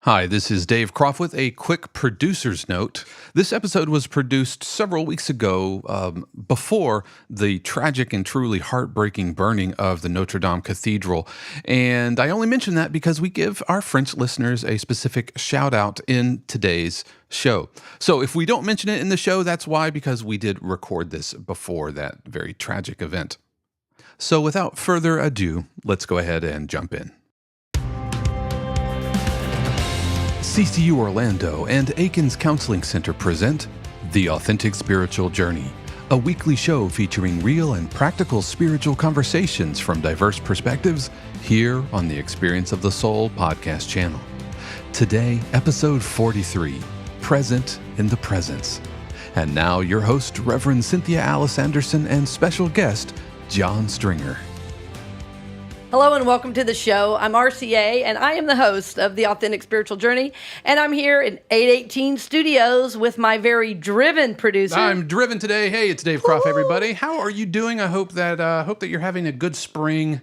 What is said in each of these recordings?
Hi, this is Dave Croft with a quick producer's note. This episode was produced several weeks ago, before the tragic and truly heartbreaking burning of the Notre Dame Cathedral. And I only mention that because we give our French listeners a specific shout out in today's show. So if we don't mention it in the show, that's why, because we did record this before that very tragic event. So without further ado, let's go ahead and jump in. CCU Orlando and Akins Counseling Center present The Authentic Spiritual Journey, a weekly show featuring real and practical spiritual conversations from diverse perspectives here on the Experience of the Soul podcast channel. Today, episode 43, Present in the Presence. And now your host, Reverend Cynthia Alice Anderson, and special guest, John Stringer. Hello and welcome to the show. I'm RCA and I am the host of The Authentic Spiritual Journey, and I'm here in 818 Studios with my very driven producer. I'm driven today. Hey, it's Dave Croft, everybody. How are you doing? I hope that you're having a good spring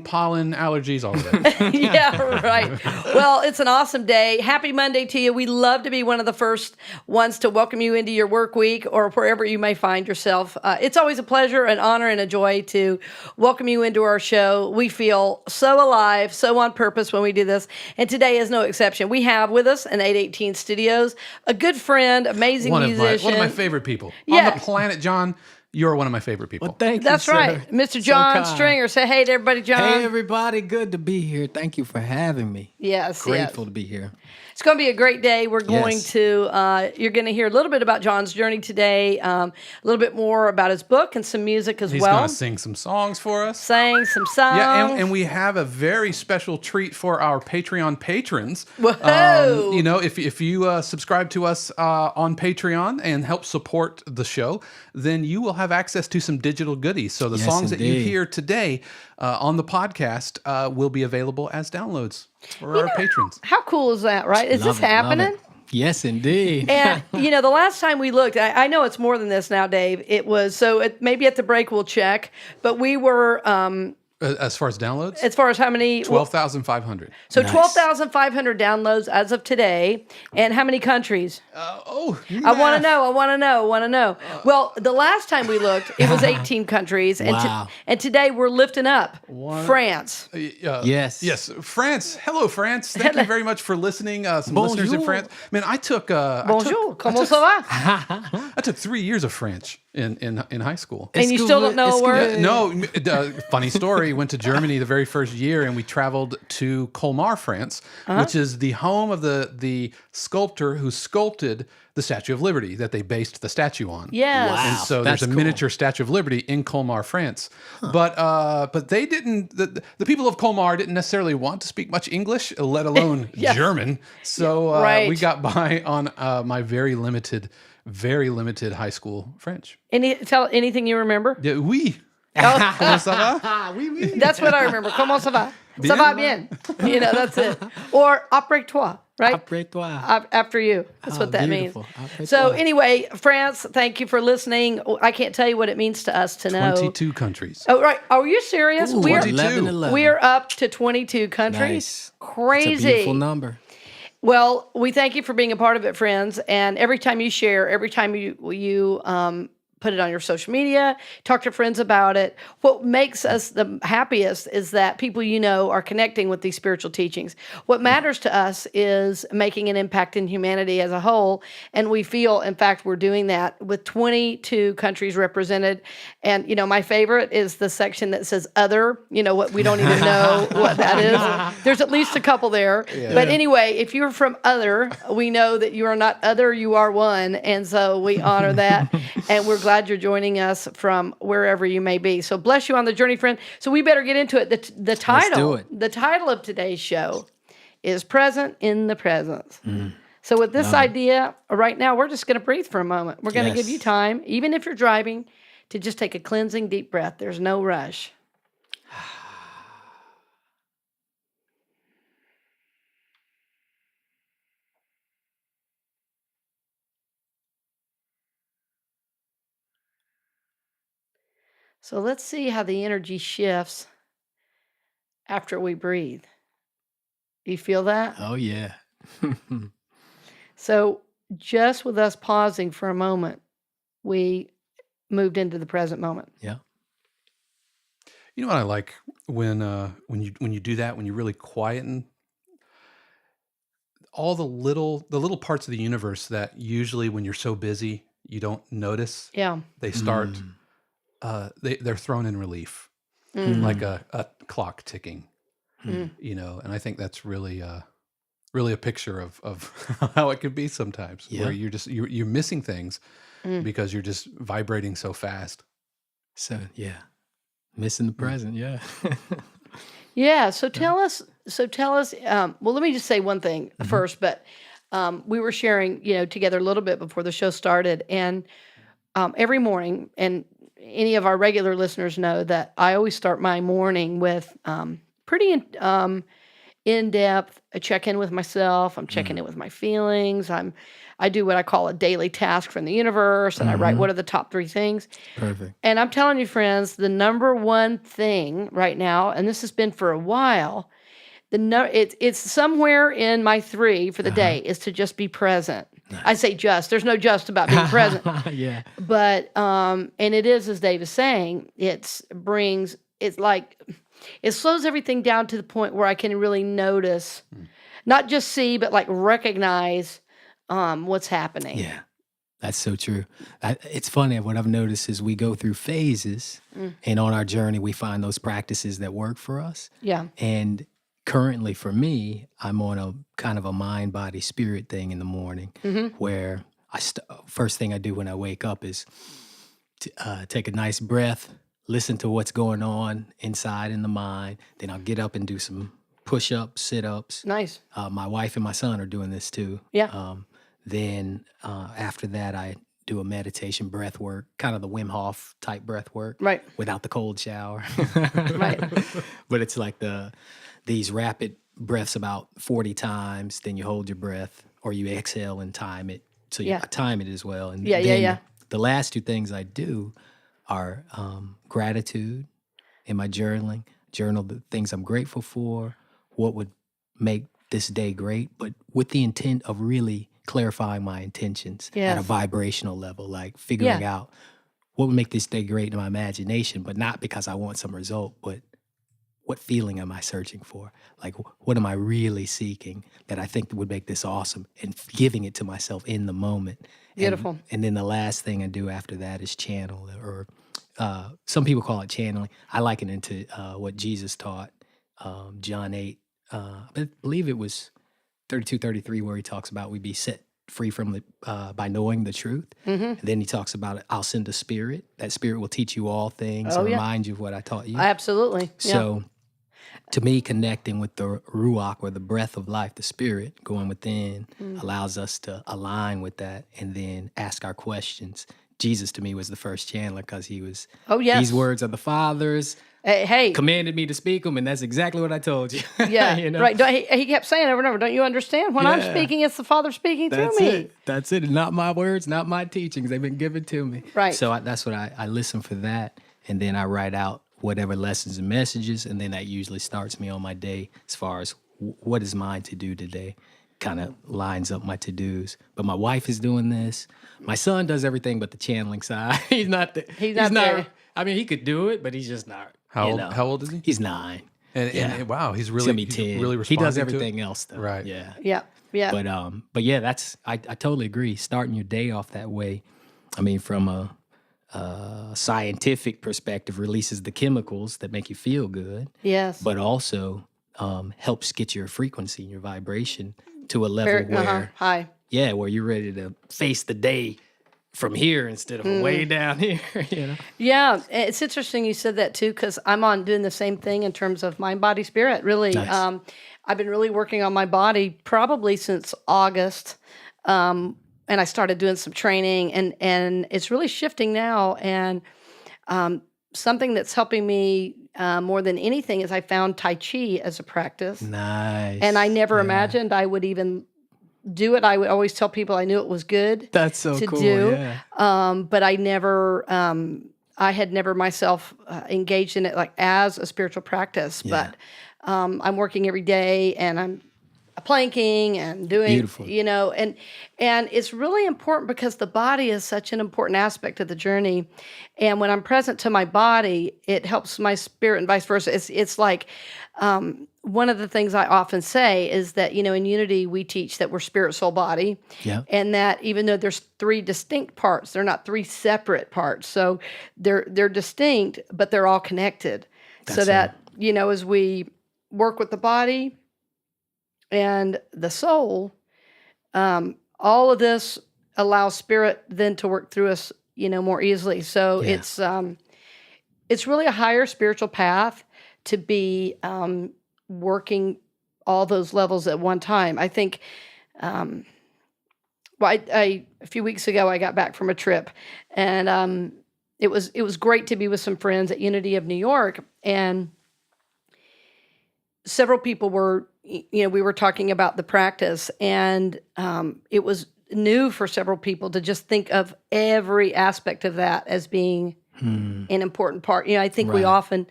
pollen allergies, all of that. Yeah, right. Well, it's an awesome day. Happy Monday to you. We love to be one of the first ones to welcome you into your work week or wherever you may find yourself. It's always a pleasure, an honor, and a joy to welcome you into our show. We feel so alive, so on purpose when we do this, and today is no exception. We have with us in 818 Studios a good friend, amazing musician. One of my favorite people Yeah. on the planet, John. You're one of my favorite people. Well, thank you, That's sir. right. Mr. So John kind. Stringer. Say hey to everybody, John. Hey, everybody. Good to be here. Thank you for having me. Yes, Grateful yes. to be here. It's going to be a great day. We're going Yes. to, you're going to hear a little bit about John's journey today, a little bit more about his book and some music as He's well. going to sing some songs for us. Sang some songs. Yeah, and we have a very special treat for our Patreon patrons. Whoa! If you subscribe to us on Patreon and help support the show, then you will have access to some digital goodies. So the Yes, songs that you indeed. hear today on the podcast will be available as downloads for our patrons. How cool is that, right? Is Love this it, love happening? it. Yes, indeed. And, the last time we looked, I know it's more than this now, Dave. It was, maybe at the break we'll check, but we were, As far as downloads, as far as how many? 12,500. So Nice. 12,500 downloads as of today. And how many countries? I want to know. Well, the last time we looked, it was 18 countries. And, Wow. and today we're lifting up France. Yes. Yes, France. Hello, France. Thank you very much for listening. Some listeners in Bonjour. France. Man, I took Bonjour, comment ça va? I took 3 years of French in high school. And you still don't know a word? No, funny story. Went to Germany the very first year, and we traveled to Colmar, France, which is the home of the sculptor who sculpted the Statue of Liberty that they based the statue on. Yes. Wow. And so That's there's a cool. miniature Statue of Liberty in Colmar, France. But they didn't. The people of Colmar didn't necessarily want to speak much English, let alone Yes. German. So Right. we got by on my very limited high school French. Anything you remember? Yeah, oui. Oh, Comment ça va? that's what I remember. Comment ça va? Ça va bien. That's it. Or après-toi, right? Après-toi. After you. That's what that beautiful. means. Après So toi. anyway, France, thank you for listening. I can't tell you what it means to us to know. 22 countries. Oh, right. Are you serious? Ooh, We're 11. we're up to 22 countries. Nice. Crazy. It's a beautiful number. Well, we thank you for being a part of it, friends. And every time you share, every time you put it on your social media, talk to friends about it. What makes us the happiest is that people are connecting with these spiritual teachings. What matters to us is making an impact in humanity as a whole. And we feel, in fact, we're doing that with 22 countries represented. And, my favorite is the section that says other, what we don't even know what that is. There's at least a couple there. Yeah. But anyway, if you're from other, we know that you are not other, you are one. And so we honor that. And we're glad you're joining us from wherever you may be. So bless you on the journey, friend. So we better get into it. The title, Let's do it. The title of today's show is Present in the Presence. So with this idea, right now, we're just going to breathe for a moment. We're going to Yes. give you time, even if you're driving, to just take a cleansing deep breath. There's no rush. So let's see how the energy shifts after we breathe. You feel that? Oh, yeah. So just with us pausing for a moment, we moved into the present moment. Yeah. You know what I like when you do that, when you really quieten all the little parts of the universe that usually when you're so busy you don't notice, Yeah. they start they're thrown in relief, like a clock ticking, and I think that's really really a picture of how it could be sometimes, where Yeah. you're missing things because you're just vibrating so fast. So, yeah. Missing the present. Yeah. Yeah. So tell us. Well, let me just say one thing first. But we were sharing, together a little bit before the show started, and every morning, and any of our regular listeners know that I always start my morning with pretty in depth a check in with myself. I'm checking in with my feelings. I do what I call a daily task from the universe, and I write what are the top 3 things. Perfect. And I'm telling you, friends, the number one thing right now, and this has been for a while, it's somewhere in my 3 for the day is to just be present. Nice. I say just. There's no just about being present. Yeah. But and it is, as Dave is saying, it slows everything down to the point where I can really notice, not just see, but like recognize what's happening. Yeah. That's so true. It's funny. What I've noticed is we go through phases, and on our journey, we find those practices that work for us. Yeah. And currently, for me, I'm on a kind of a mind, body, spirit thing in the morning, where first thing I do when I wake up is take a nice breath, listen to what's going on inside in the mind. Then I'll get up and do some push-ups, sit-ups. Nice. My wife and my son are doing this too. Yeah. Then after that, I do a meditation breath work, kind of the Wim Hof type breath work, Right. without the cold shower. Right. But it's like these rapid breaths about 40 times. Then you hold your breath, or you exhale and time it. So you time it as well. And then the last 2 things I do are gratitude in my journaling. Journal the things I'm grateful for, what would make this day great, but with the intent of really clarifying my intentions at a vibrational level, like figuring out what would make this day great in my imagination, but not because I want some result, but what feeling am I searching for? Like, what am I really seeking that I think would make this awesome, and giving it to myself in the moment. Beautiful. And then the last thing I do after that is channel, or some people call it channeling. I liken it to what Jesus taught, John 8, I believe it was 32, 33, where he talks about we be set free from by knowing the truth. And then he talks about I'll send a spirit. That spirit will teach you all things and remind you of what I taught you. Absolutely. So to me, connecting with the Ruach, or the breath of life, the spirit going within, allows us to align with that and then ask our questions. Jesus, to me, was the first channeler, because he was, these words are the Father's. Hey, Commanded me to speak them, and that's exactly what I told you. yeah, You know? right. He kept saying over and over, don't you understand? When I'm speaking, it's the Father speaking through me. That's it. Not my words, not my teachings. They've been given to me. Right. So that's what I listen for that, and then I write out whatever lessons and messages, and then that usually starts me on my day as far as what is mine to do today. Kind of lines up my to-dos. But my wife is doing this. My son does everything but the channeling side. He's not there. I mean, he could do it, but he's just not. How old is he? He's 9. And wow, he's He's really gonna be 10. really responding. He does to it? everything else though. Right. Yeah. Yeah. But yeah, I totally agree. Starting your day off that way, I mean, from a scientific perspective, releases the chemicals that make you feel good. Yes. But also helps get your frequency, your vibration to a level where high. Yeah, where you're ready to face the day from here instead of way down here, you know? Yeah, it's interesting you said that too, because I'm on doing the same thing in terms of mind, body, spirit. Really, Nice. I've been really working on my body probably since August, and I started doing some training, and it's really shifting now. And something that's helping me more than anything is I found Tai Chi as a practice. Nice. And I never imagined I would even do it. I would always tell people I knew it was good. That's so to cool. do. Yeah. But I had never myself engaged in it like as a spiritual practice. Yeah. But I'm working every day, and planking and doing, Beautiful. and it's really important because the body is such an important aspect of the journey. And when I'm present to my body, it helps my spirit and vice versa. It's like, one of the things I often say is that, in Unity, we teach that we're spirit, soul, body. Yeah. And that even though there's 3 distinct parts, they're not 3 separate parts. So they're distinct, but they're all connected. So that, as we work with the body and the soul, all of this allows spirit then to work through us, more easily. So it's really a higher spiritual path to be working all those levels at one time. I think, a few weeks ago, I got back from a trip, and it was great to be with some friends at Unity of New York, and several people were, we were talking about the practice, and it was new for several people to just think of every aspect of that as being an important part. I think we often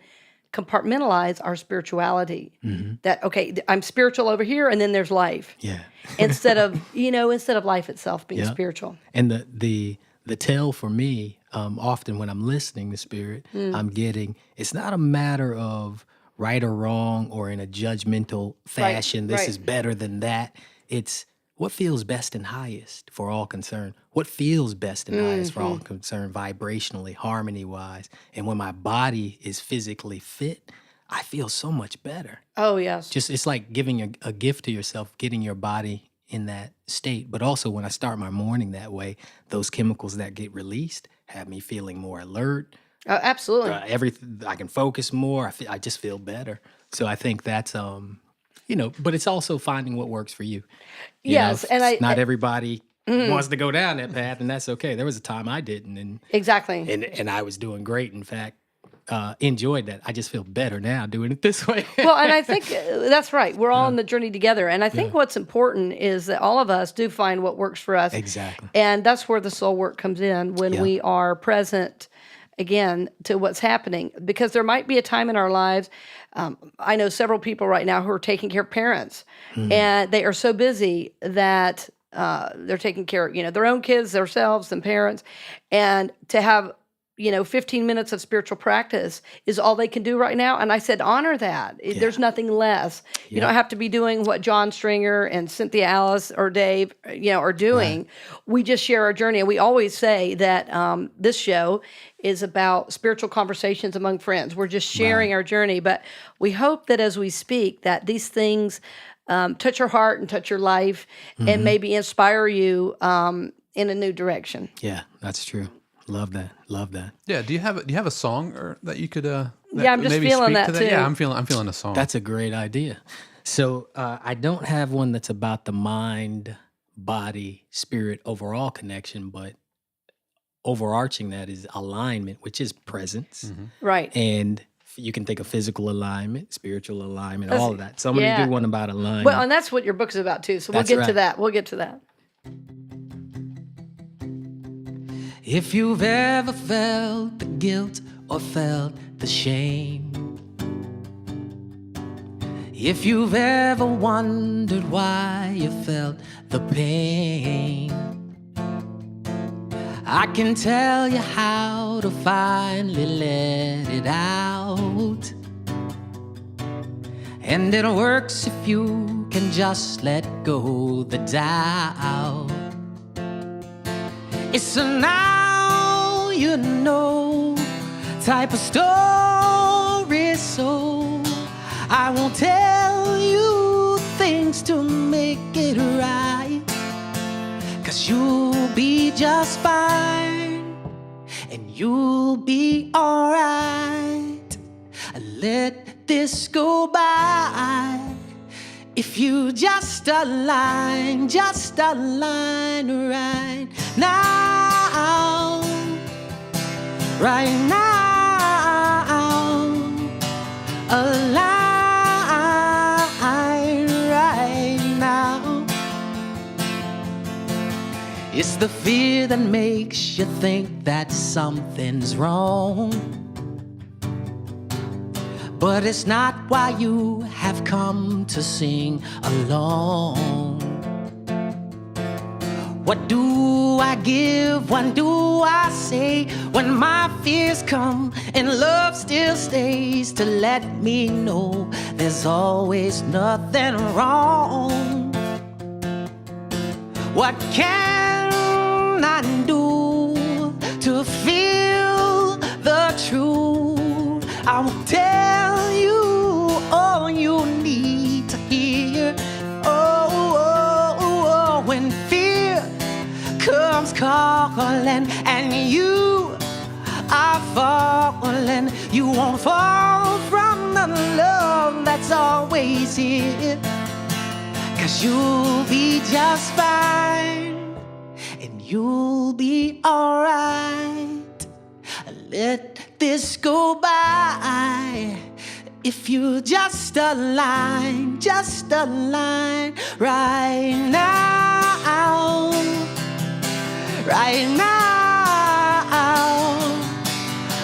compartmentalize our spirituality. That, okay, I'm spiritual over here, and then there's life. Yeah. instead of life itself being spiritual. And the tell for me, often when I'm listening to spirit, I'm getting, it's not a matter of right or wrong or in a judgmental fashion. This is better than that. It's what feels best and highest for all concerned. What feels best and highest for all concerned, vibrationally, harmony-wise. And when my body is physically fit, I feel so much better. Oh, yes. Just, it's like giving a gift to yourself, getting your body in that state. But also when I start my morning that way, those chemicals that get released have me feeling more alert. Absolutely. Everything, I can focus more. I just feel better. So I think that's, but it's also finding what works for you. Yes. Not everybody wants to go down that path, and that's okay. There was a time I didn't. And exactly. And I was doing great. In fact, enjoyed that. I just feel better now doing it this way. Well, and I think that's right. We're all on the journey together. And I think what's important is that all of us do find what works for us. Exactly. And that's where the soul work comes in, when we are present, again, to what's happening. Because there might be a time in our lives, I know several people right now who are taking care of parents. And they are so busy that they're taking care of, their own kids, themselves, and parents. And to have 15 minutes of spiritual practice is all they can do right now. And I said, honor that. There's nothing less. You don't have to be doing what John Stringer and Cynthia Alice or Dave, are doing. Right. We just share our journey. And we always say that this show is about spiritual conversations among friends. We're just sharing our journey. But we hope that as we speak, that these things touch your heart and touch your life and maybe inspire you in a new direction. Yeah, that's true. Love that. Yeah. Do you have a song or that you could? I'm just feeling that too. Yeah, I'm feeling a song. That's a great idea. So I don't have one that's about the mind, body, spirit overall connection, but overarching that is alignment, which is presence, right? And you can think of physical alignment, spiritual alignment, all of that. So I'm going to do one about alignment. Well, and that's what your book is about too. So we'll get to that. We'll get to that. If you've ever felt the guilt or felt the shame, if you've ever wondered why you felt the pain, I can tell you how to finally let it out. And it works if you can just let go the doubt. It's a now you know type of story, so I won't tell you things to make it right, 'cause you'll be just fine and you'll be alright. Let this go by if you just align right now, right now, align right now. It's the fear that makes you think that something's wrong, but it's not why you have come to sing along. What do I give? What do I say when my fears come and love still stays to let me know there's always nothing wrong? What can I do to feel the truth? I will tell you all you need to hear. Oh, when fear comes calling and you are falling, you won't fall from the love that's always here. 'Cause you'll be just fine and you'll be alright. Let this go by if you just align right now. Right now,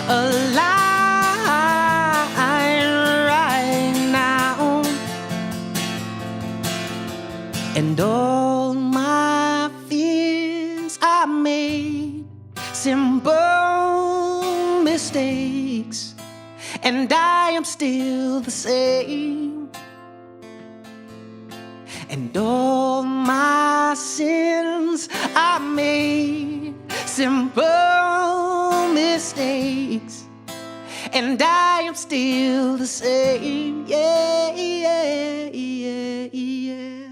align right now. And all my fears I made simple mistakes, and I am still the same. And all my sins I made simple mistakes, and I am still the same. Yeah, yeah, yeah, yeah.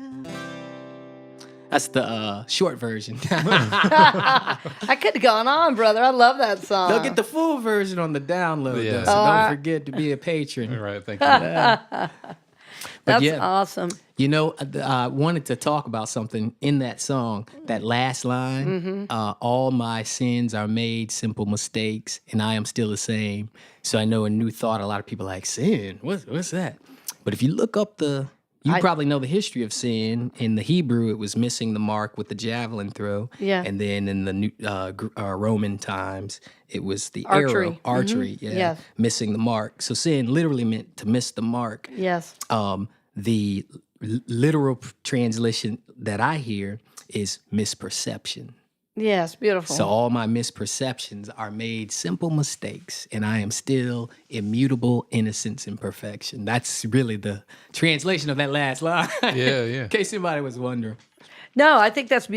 That's the short version. I could have gone on, brother. I love that song. They'll get the full version on the download, Yeah. though, so don't forget to be a patron. All right, thank you. That's yeah. awesome. You know, I wanted to talk about something in that song, that last line, all my sins are made simple mistakes, and I am still the same. So I know a new thought, a lot of people are like, sin, what's that? But if you look up you probably know the history of sin. In the Hebrew, it was missing the mark with the javelin throw. Yeah. And then in the Roman times, it was the Archery. arrow, Yes. missing the mark. So sin literally meant to miss the mark. Yes. The literal translation that I hear is misperception. Yes, beautiful. So all my misperceptions are made simple mistakes, and I am still immutable innocence and perfection. That's really the translation of that last line. Yeah. In case somebody was wondering. No, I think that's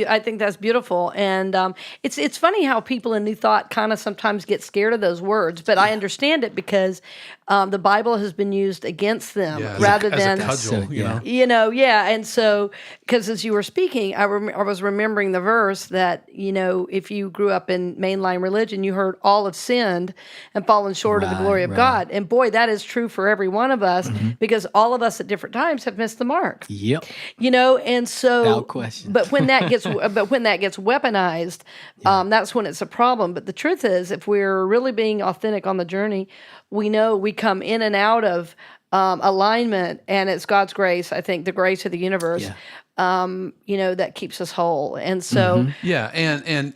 beautiful, and it's funny how people in New Thought kind of sometimes get scared of those words, but I understand it because the Bible has been used against them rather than as a cudgel, and so because as you were speaking, I was remembering the verse that if you grew up in mainline religion, you heard all have sinned and fallen short of the glory of God, and boy, that is true for every one of us because all of us at different times have missed the mark. Yep. And so without question. But when that gets weaponized, that's when it's a problem. But the truth is, if we're really being authentic on the journey, we know we come in and out of alignment, and it's God's grace. I think the grace of the universe, that keeps us whole. And so, and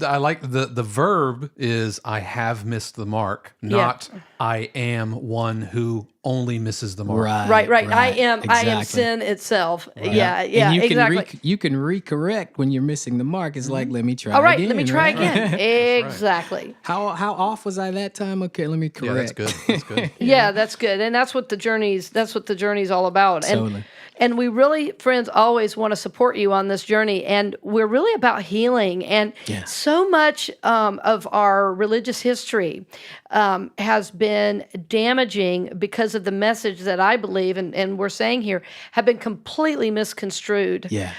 I like the verb is I have missed the mark, not I am one who only misses the mark. Right. I am sin itself. Right. Yeah, and you exactly. You can recorrect when you're missing the mark. It's like, let me try All right, again. let me try again. Exactly. How off was I that time? Okay, let me correct. Yeah, that's good. Yeah, that's good. And that's what the journey's all about. Totally. And we really, friends, always want to support you on this journey. And we're really about healing. And so much of our religious history has been damaging because of the message that I believe, and we're saying here, have been completely misconstrued. Yeah.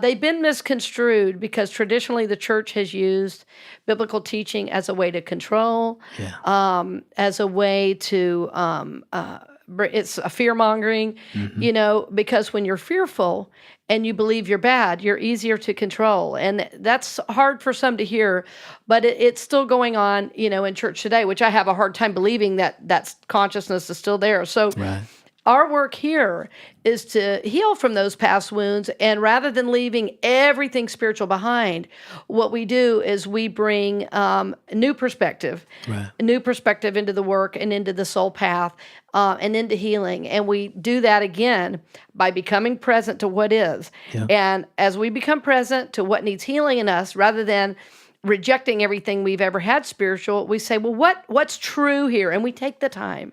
They've been misconstrued because traditionally the church has used biblical teaching as a way to control, as a way to... it's a fear-mongering, because when you're fearful and you believe you're bad, you're easier to control. And that's hard for some to hear, but it's still going on, in church today, which I have a hard time believing that consciousness is still there. So our work here is to heal from those past wounds. And rather than leaving everything spiritual behind, what we do is we bring new perspective, a new perspective into the work and into the soul path and into healing. And we do that again by becoming present to what is. Yeah. And as we become present to what needs healing in us, rather than rejecting everything we've ever had spiritual, we say, well, what's true here? And we take the time.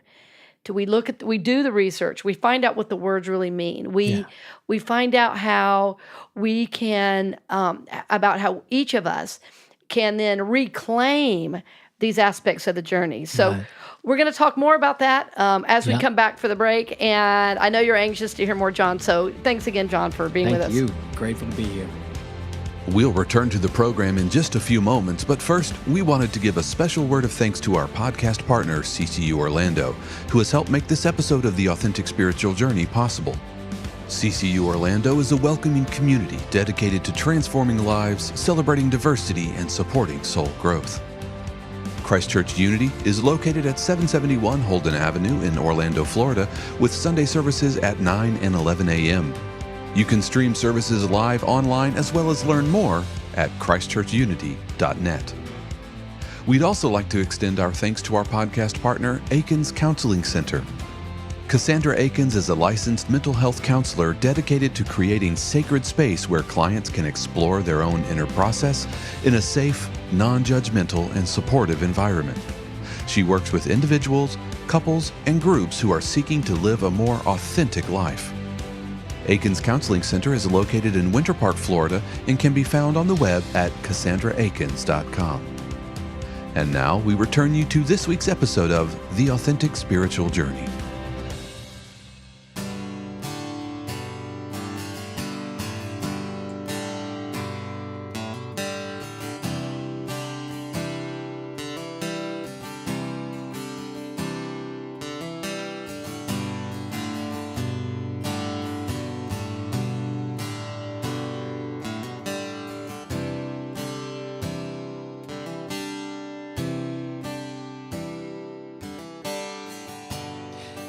We do the research. We find out what the words really mean. We find out how we can, about how each of us can then reclaim these aspects of the journey. So we're going to talk more about that as we come back for the break. And I know you're anxious to hear more, John. So thanks again, John, for being with us. Thank you. Grateful to be here. We'll return to the program in just a few moments, but first, we wanted to give a special word of thanks to our podcast partner, CCU Orlando, who has helped make this episode of The Authentic Spiritual Journey possible. CCU Orlando is a welcoming community dedicated to transforming lives, celebrating diversity, and supporting soul growth. Christ Church Unity is located at 771 Holden Avenue in Orlando, Florida, with Sunday services at 9 and 11 a.m. You can stream services live online as well as learn more at christchurchunity.net. We'd also like to extend our thanks to our podcast partner, Akins Counseling Center. Cassandra Akins is a licensed mental health counselor dedicated to creating sacred space where clients can explore their own inner process in a safe, non-judgmental, and supportive environment. She works with individuals, couples, and groups who are seeking to live a more authentic life. Akins Counseling Center is located in Winter Park, Florida, and can be found on the web at CassandraAkins.com. And now we return you to this week's episode of The Authentic Spiritual Journey.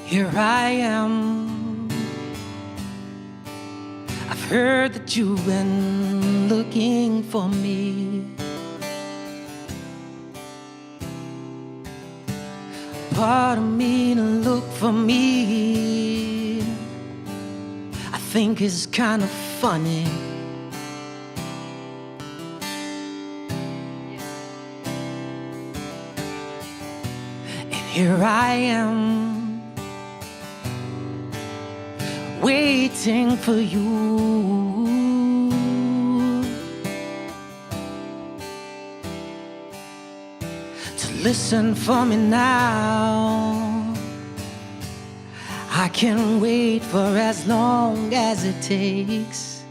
Here I am. I've heard that you've been looking for me. Part of me to look for me, I think is kind of funny. And here I am, waiting for you to listen for me now. I can wait for as long as it takes,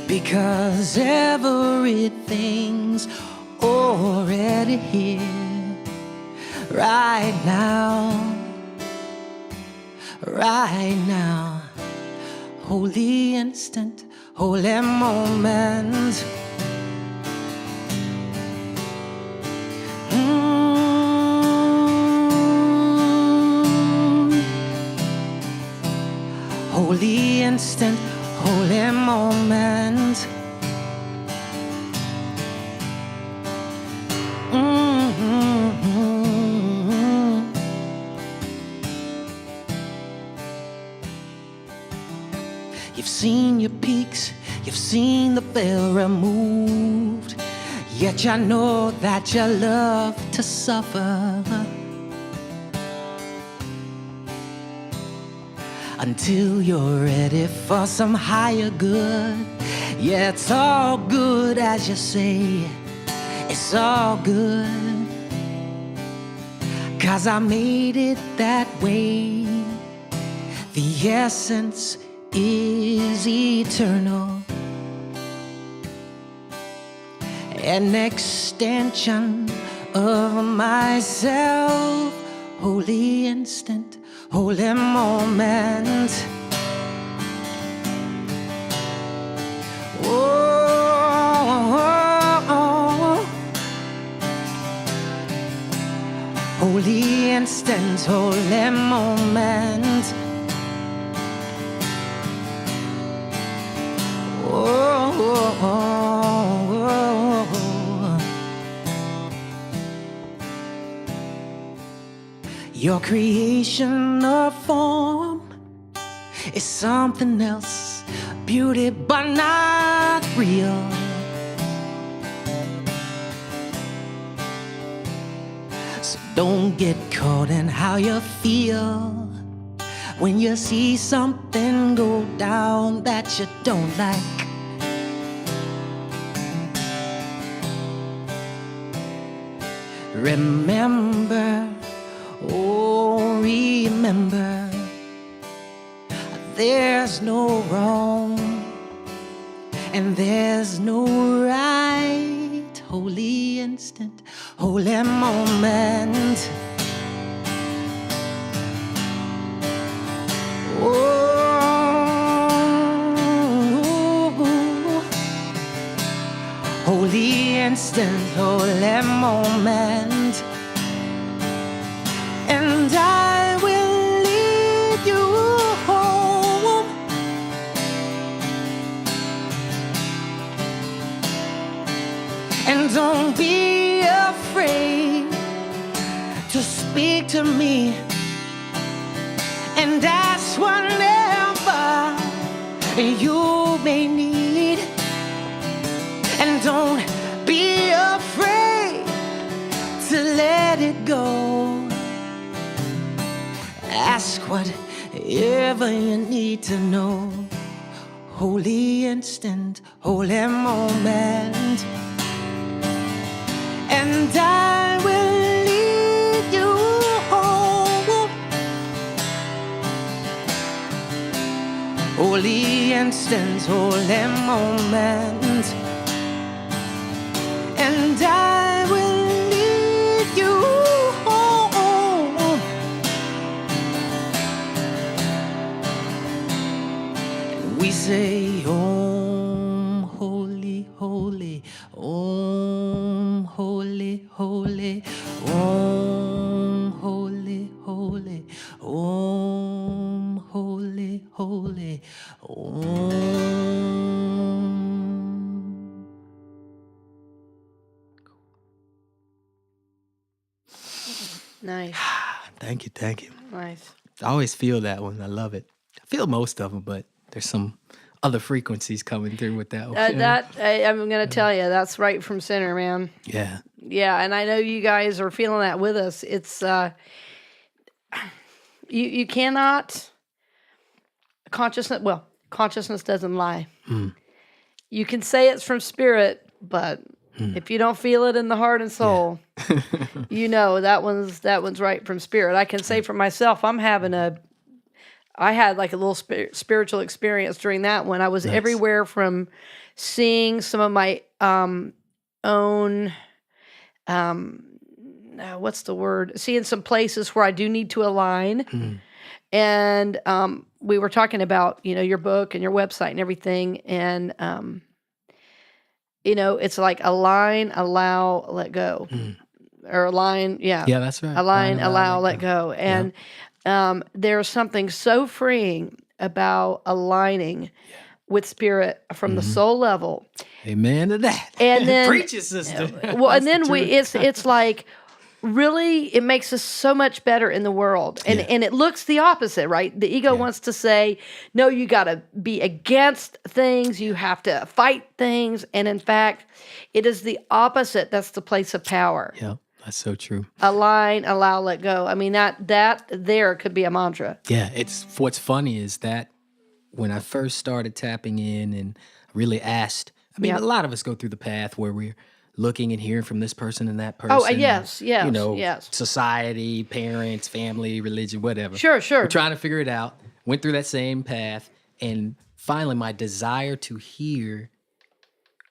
because everything's already here. Right now, holy instant, holy moment. Holy instant, holy moment. You've seen your peaks, you've seen the veil removed, yet you know that you love to suffer until you're ready for some higher good. Yeah, it's all good as you say, it's all good, 'cause I made it that way. The essence is eternal, an extension of myself. Holy instant, holy moment. Oh, holy instant, holy moment. Oh, oh, oh, oh. Your creation of form is something else, beauty but not real. So don't get caught in how you feel when you see something go down that you don't like. Remember, oh remember, there's no wrong and there's no right. Holy instant, holy moment. Oh, holy instant, holy moment. And I will lead you home. And don't be afraid to speak to me and ask whatever you may need. And don't be afraid to let it go. Ask whatever you need to know. Holy instant, holy moment. And I will lead you home. Holy instant, holy moment. And I will lead you home. And we say, Om, holy, holy, Om, holy, holy, Om, holy, holy, Om, holy, holy, Om. Nice. Thank you, thank you. Nice. I always feel that one. I love it. I feel most of them, but there's some other frequencies coming through with that one. I'm going to tell you, that's right from center, man. Yeah. Yeah, and I know you guys are feeling that with us. It's you cannot consciousness doesn't lie. You can say it's from spirit, but if you don't feel it in the heart and soul, you know that one's right from spirit. I can say for myself, I had like a little spiritual experience during that one. I was everywhere from seeing some of my own what's the word? Seeing some places where I do need to align. And we were talking about, your book and your website and everything. And, it's like align, allow, let go. Or align, yeah. Yeah, that's right. Align, allow, let go. And there's something so freeing about aligning with spirit from the soul level. Amen to that. And then preach it, sister. Well, and then it's like really it makes us so much better in the world. And and it looks the opposite, right? The ego wants to say, no, you got to be against things, you have to fight things, and in fact, it is the opposite. That's the place of power. Yeah, that's so true. Align, allow, let go. I mean, that there could be a mantra. Yeah, it's what's funny is that when I first started tapping in and really asked, I mean, a lot of us go through the path where we're looking and hearing from this person and that person. Oh, yes. Society, parents, family, religion, whatever. Sure. We're trying to figure it out. Went through that same path. And finally, my desire to hear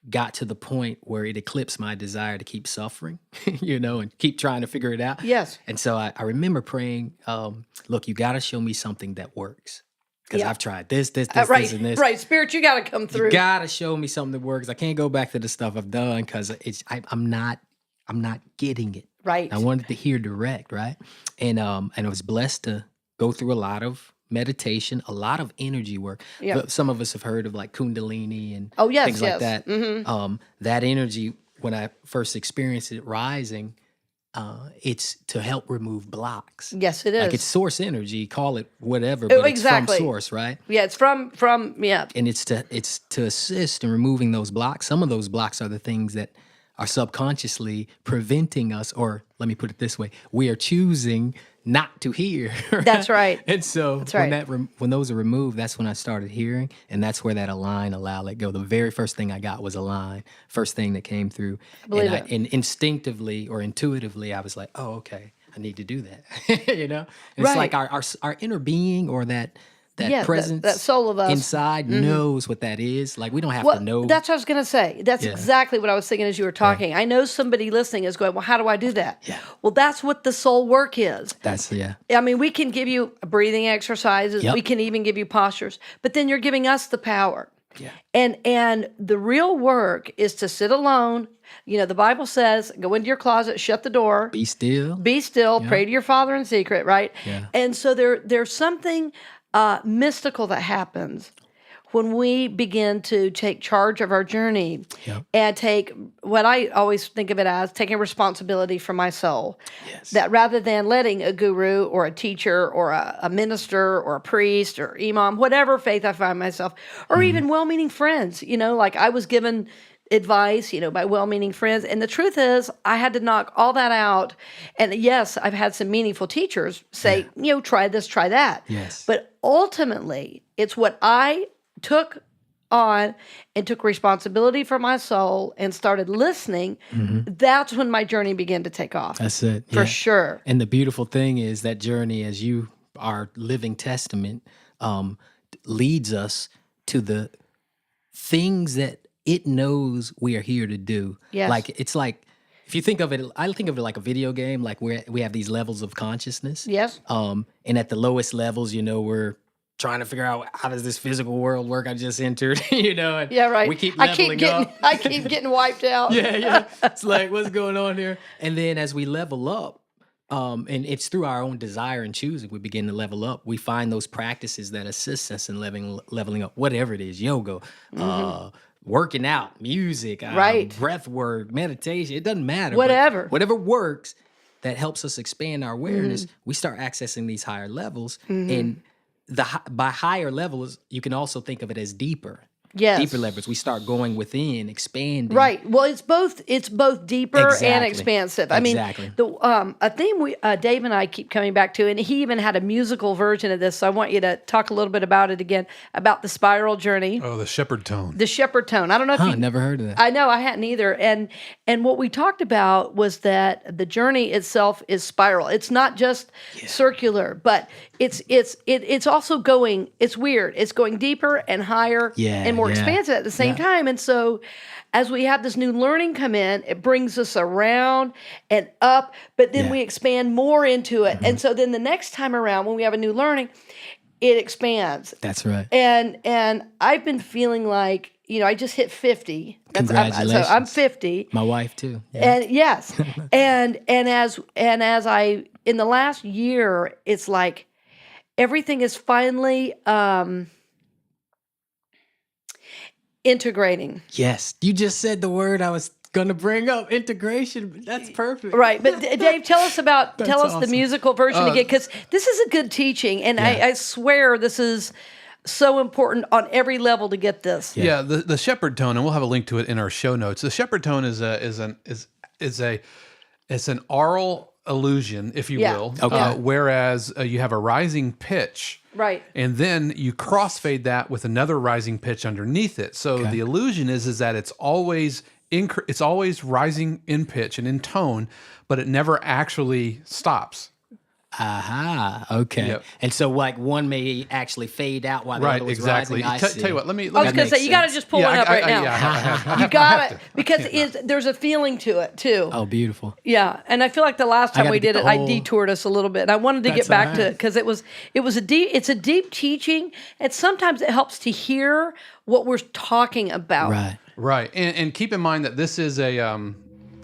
got to the point where it eclipsed my desire to keep suffering, and keep trying to figure it out. Yes. And so I remember praying, look, you got to show me something that works. Because I've tried this, this, and this. Right, Spirit, you got to come through. You got to show me something that works. I can't go back to the stuff I've done because I'm not getting it. Right. I wanted to hear direct, right? And I was blessed to go through a lot of meditation, a lot of energy work. Yeah. Some of us have heard of like Kundalini and Oh, yes, things like yes. that. That energy, when I first experienced it rising, it's to help remove blocks. Yes, it is. Like it's source energy, call it whatever, but exactly. it's from source, right? Yeah, it's from yeah. And it's to assist in removing those blocks. Some of those blocks are the things that are subconsciously preventing us, or let me put it this way, we are choosing not to hear. Right? That's right. And so That's right. when those are removed, that's when I started hearing, and that's where that align, allow, let go. The very first thing I got was a line. First thing that came through. I believe it. And instinctively or intuitively, I was like, oh, okay, I need to do that. You know? And Right. it's like our inner being, or that presence, that soul of us inside knows what that is. Like we don't have Well, to know. that's what I was going to say. That's Yeah. exactly what I was thinking as you were talking. I know somebody listening is going, well, how do I do that? Yeah. Well, that's what the soul work is. That's I mean, we can give you breathing exercises. Yep. We can even give you postures, but then you're giving us the power. Yeah. And the real work is to sit alone. You know, the Bible says, go into your closet, shut the door, Be still. be still, pray to your Father in secret, right? Yeah. And so there's something mystical that happens when we begin to take charge of our journey and take what I always think of it as taking responsibility for my soul. Yes. That rather than letting a guru or a teacher or a minister or a priest or imam, whatever faith I find myself, or even well-meaning friends, you know, like I was given advice, you know, by well-meaning friends. And the truth is, I had to knock all that out. And yes, I've had some meaningful teachers say, you know, try this, try that. Yes. But ultimately, it's what I took on and took responsibility for my soul and started listening. That's when my journey began to take off. That's it. For yeah. sure. And the beautiful thing is that journey, as you are living testament, leads us to the things that it knows we are here to do. Yes. Like it's like, if you think of it, I think of it like a video game, like where we have these levels of consciousness. Yes. And at the lowest levels, you know, we're trying to figure out how does this physical world work I just entered, you know? And Yeah, right. we keep leveling up. I keep getting wiped out. Yeah. It's like, what's going on here? And then as we level up, and it's through our own desire and choosing, we begin to level up. We find those practices that assist us in leveling up, whatever it is, yoga, working out, music, Right. breath work, meditation. It doesn't matter. Whatever. Whatever works that helps us expand our awareness, we start accessing these higher levels. And by higher levels, you can also think of it as deeper. Yes. Deeper levels. We start going within, expanding. Right. Well, it's both deeper and Exactly. expansive. I mean, Exactly. a theme Dave and I keep coming back to, and he even had a musical version of this. So I want you to talk a little bit about it again, about the spiral journey, Oh, the Shepard Tone. the Shepard Tone. I don't know if you Never heard of that. I know I hadn't either. And what we talked about was that the journey itself is spiral. It's not just circular, but it's also going. It's weird. It's going deeper and higher and more expansive at the same time. And so, as we have this new learning come in, it brings us around and up, but then we expand more into it. And so then the next time around, when we have a new learning, it expands. That's right. And I've been feeling like, you know, I just hit 50. Congratulations. So I'm 50. My wife too. Yeah. And yes. and as I in the last year, it's like everything is finally integrating. Yes. You just said the word I was going to bring up, integration. That's perfect. Right. But Dave, tell us the awesome. musical version again, because this is a good teaching. And I swear this is so important on every level to get this. Yeah, the Shepard Tone, and we'll have a link to it in our show notes. The Shepard Tone is an aural illusion, if you will. Okay. Whereas you have a rising pitch. Right. And then you crossfade that with another rising pitch underneath it. So the illusion is that it's always rising in pitch and in tone, but it never actually stops. Aha. Okay. Yep. And so, like, one may actually fade out while the Right, other was exactly. rising. I see. Tell you what, let me. I was going to makes say, you got to sense. just pull one up right now. Yeah, You got it. Because there's a feeling to it, too. Oh, beautiful. Yeah, and I feel like the last time gotta we get did it, the I whole- detoured us a little bit. And I wanted to get That's back all to right. it because it's a deep teaching, and sometimes it helps to hear what we're talking about. Right. Right, and keep in mind that this is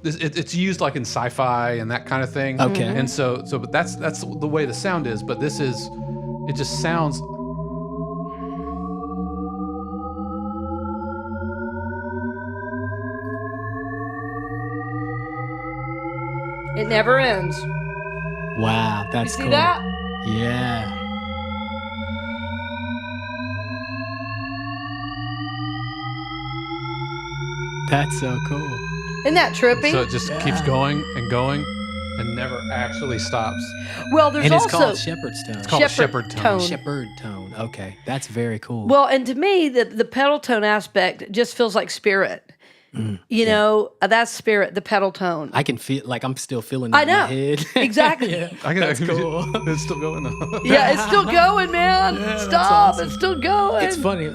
it's used like in sci-fi and that kind of thing. Okay. And but that's the way the sound is. But this is, it just sounds. It never ends. Wow, that's See cool. that? Yeah. That's so cool. Isn't that trippy? So it just keeps going and going and never actually stops. Well, there's And it's also called Shepard Tone. It's called Shepard Shepard Tone. Tone. Shepard Tone. Okay, that's very cool. well, and to me, the pedal tone aspect just feels like spirit. You know, that's spirit, the pedal tone. I can feel like I'm still feeling I it in my know. head. Exactly. Yeah, I can that's cool. It's still going on. Yeah, it's still going, man. that's Stop. awesome. It's still going. It's funny.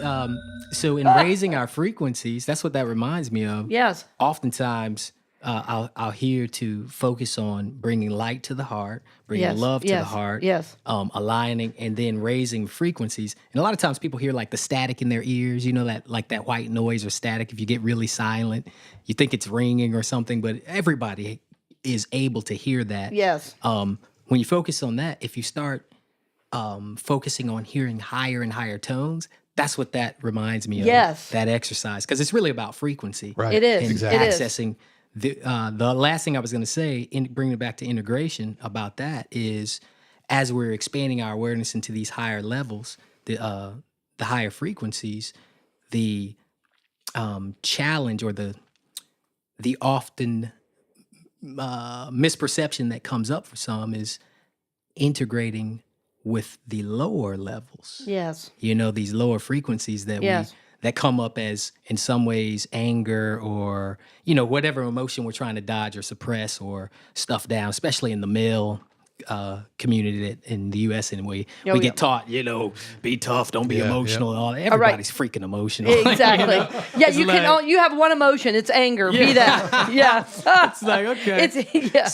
So in raising our frequencies, that's what that reminds me of. Yes. Oftentimes, I'll hear to focus on bringing light to the heart, bringing Yes, love to the yes, heart, yes. aligning, and then raising frequencies. And a lot of times people hear like the static in their ears, you know, that like that white noise or static. If you get really silent, you think it's ringing or something, but everybody is able to hear that. Yes. When you focus on that, if you start focusing on hearing higher and higher tones, that's what that reminds me of. Yes. That exercise, because it's really about frequency. Right. It is. And Exactly. It is. accessing the last thing I was going to say, bringing it back to integration about that is, as we're expanding our awareness into these higher levels, the higher frequencies, the challenge or the often misperception that comes up for some is integrating with the lower levels. Yes. You know, these lower frequencies that Yes. that come up as, in some ways, anger or, you know, whatever emotion we're trying to dodge or suppress or stuff down, especially in the male community in the U.S. anyway. Oh, we yeah. get taught, you know, be tough, don't be Yeah, emotional and all that. right. Everybody's freaking emotional. Exactly. You know? Yeah, It's you like- can. You have one emotion. It's anger. Be that. Yeah. It's like, okay. It's yeah.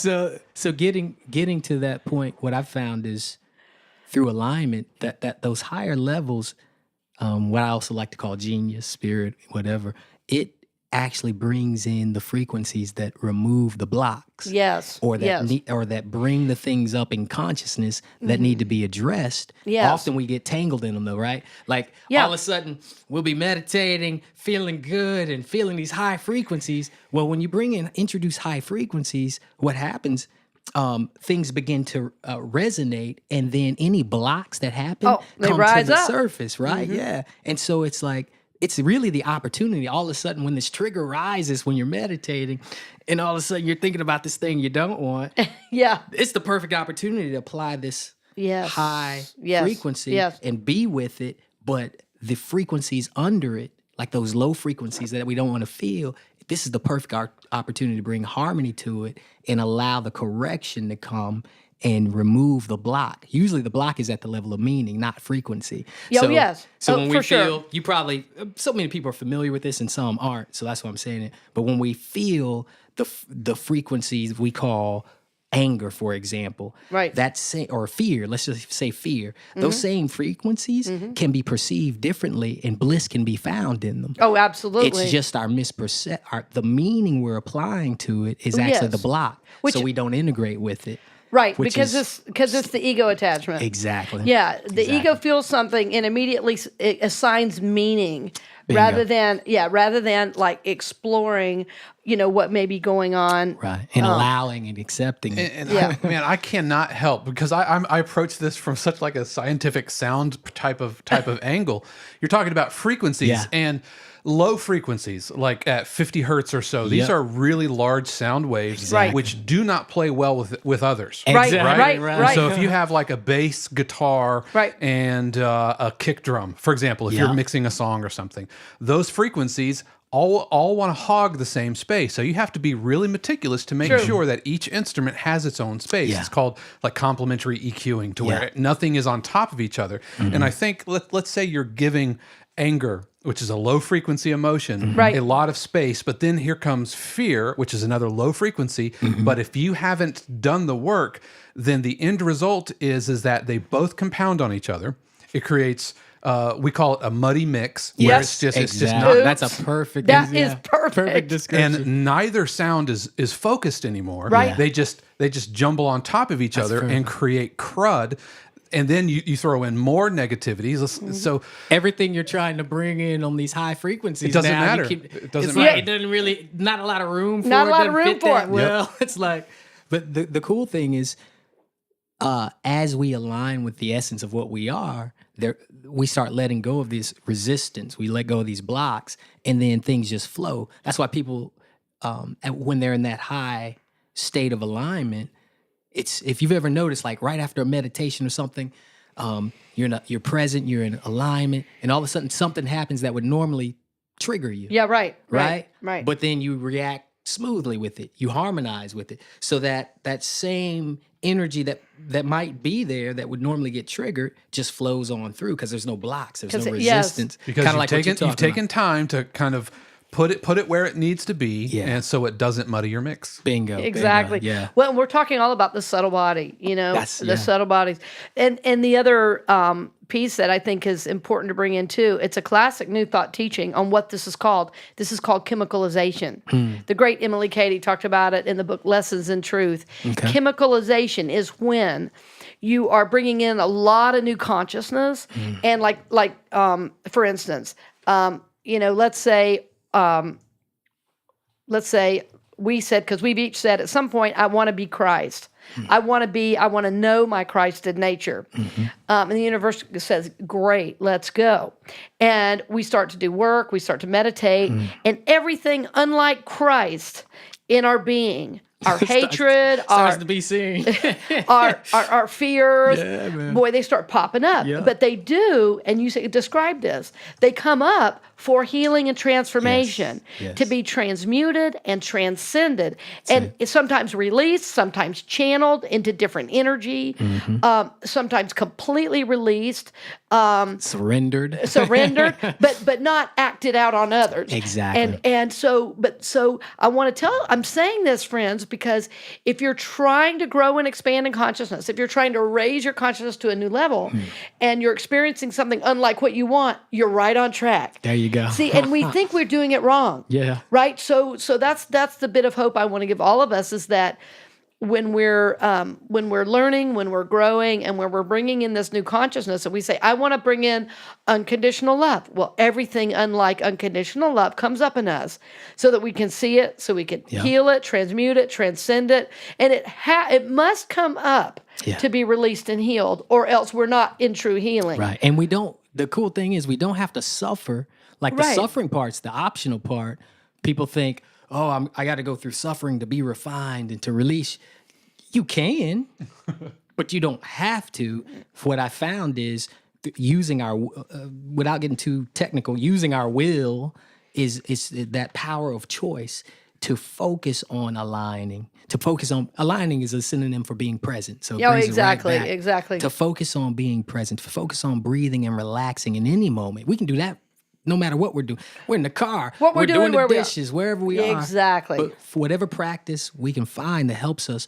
So getting to that point, what I've found is through alignment that those higher levels, what I also like to call genius, spirit, whatever, it actually brings in the frequencies that remove the blocks. Yes. Or that yes. or that bring the things up in consciousness that need to be addressed. Yes. Often we get tangled in them though, right? Like Yeah. all of a sudden we'll be meditating, feeling good and feeling these high frequencies. Well, when you introduce high frequencies, what happens? Things begin to resonate, and then any blocks that happen they come rise to the up. surface, right? Yeah. And so it's like, it's really the opportunity. All of a sudden, when this trigger rises when you're meditating, and all of a sudden you're thinking about this thing you don't want, Yeah. it's the perfect opportunity to apply this Yes. high Yes. frequency Yes. and be with it. But the frequencies under it, like those low frequencies that we don't want to feel, this is the perfect opportunity to bring harmony to it and allow the correction to come and remove the block. Usually the block is at the level of meaning, not frequency. Oh, yes. So Oh, when for we sure. feel, you probably, so many people are familiar with this and some aren't, so that's why I'm saying it. But when we feel the frequencies we call anger, for example, Right. or fear, let's just say fear, those same frequencies can be perceived differently and bliss can be found in them. Oh, absolutely. It's just our the meaning we're applying to it is actually the Yes. block, Which- so we don't integrate with it. right which because is- it's the ego attachment. Exactly. Yeah, the Exactly. ego feels something and immediately it assigns meaning Bingo. rather than like exploring, you know, what may be going on. Right. And allowing and accepting it. And Yeah. man, I cannot help because I approach this from such like a scientific sound type of angle. You're talking about frequencies Yeah. and low frequencies, like at 50 hertz or so. These Yep. are really large sound waves, Right. which do not play well with others. Right, Exactly, right. So if you have like a bass guitar Right. and a kick drum, for example, if Yeah. you're mixing a song or something, those frequencies all want to hog the same space. So you have to be really meticulous to make True. sure that each instrument has its own space. Yeah. It's called like complementary EQing, to Yeah. where nothing is on top of each other. And I think let's say you're giving anger, which is a low frequency emotion, Right. a lot of space, but then here comes fear, which is another low frequency. But if you haven't done the work, then the end result is that they both compound on each other. It creates we call it a muddy mix. Yes. Where it's just Exactly. not. That's a perfect. That is perfect. Perfect description. And neither sound is focused anymore. Right. They just jumble on top of each other and create crud. And then you throw in more negativities. So everything you're trying to bring in on these high frequencies, it doesn't now, matter. It doesn't like matter. it doesn't really, not a lot of room for Not it. a lot of doesn't room fit for that it. well. It's like, but the cool thing is, as we align with the essence of what we are, we start letting go of this resistance. We let go of these blocks, and then things just flow. That's why people, when they're in that high state of alignment, it's, if you've ever noticed, like right after a meditation or something, you're present, you're in alignment, and all of a sudden something happens that would normally trigger you. Yeah, right. Right. But then you react smoothly with it. You harmonize with it, so that same energy that might be there that would normally get triggered just flows on through because there's no blocks, there's no resistance. Because Kinda you've taken time to kind of put it where it needs to be, and so it doesn't muddy your mix. Bingo. Exactly. Bingo, yeah. Well, we're talking all about the subtle body, the subtle bodies. And the other piece that I think is important to bring in too, it's a classic New Thought teaching on what this is called. This is called chemicalization. The great Emily Cady talked about it in the book Lessons in Truth. Okay. Chemicalization is when you are bringing in a lot of new consciousness, and like for instance, let's say we said, because we've each said at some point, I want to be Christ. I want to know my Christed nature. And the universe says, great, let's go. And we start to do work, we start to meditate, and everything unlike Christ in our being, our hatred, starts to be seen. our fears, boy, they start popping up. Yeah. But they do, and you describe this, they come up for healing and transformation, to be transmuted and transcended, and it's sometimes released, sometimes channeled into different energy, sometimes completely released, surrendered, but not acted out on others. Exactly. And so I want to I'm saying this, friends, because if you're trying to grow and expand in consciousness, if you're trying to raise your consciousness to a new level, and you're experiencing something unlike what you want, you're right on track. There you go. See, and we think we're doing it wrong. Yeah. Right. So that's the bit of hope I want to give all of us, is that when we're learning, when we're growing, and when we're bringing in this new consciousness, and we say, I want to bring in unconditional love. Well, everything unlike unconditional love comes up in us, so that we can see it, so we can heal it, transmute it, transcend it, and it must come up to be released and healed, or else we're not in true healing. Right. And we don't. The cool thing is we don't have to suffer. Like the suffering part's the optional part. People think, oh, I got to go through suffering to be refined and to release. You can, but you don't have to. What I found is using our, without getting too technical, using our will is that power of choice to focus on aligning. To focus on aligning is a synonym for being present. So it brings it right back. Exactly. To focus on being present, to focus on breathing and relaxing in any moment. We can do that no matter what we're doing. We're in the car. What we're doing, the dishes, wherever we are. Exactly. But for whatever practice we can find that helps us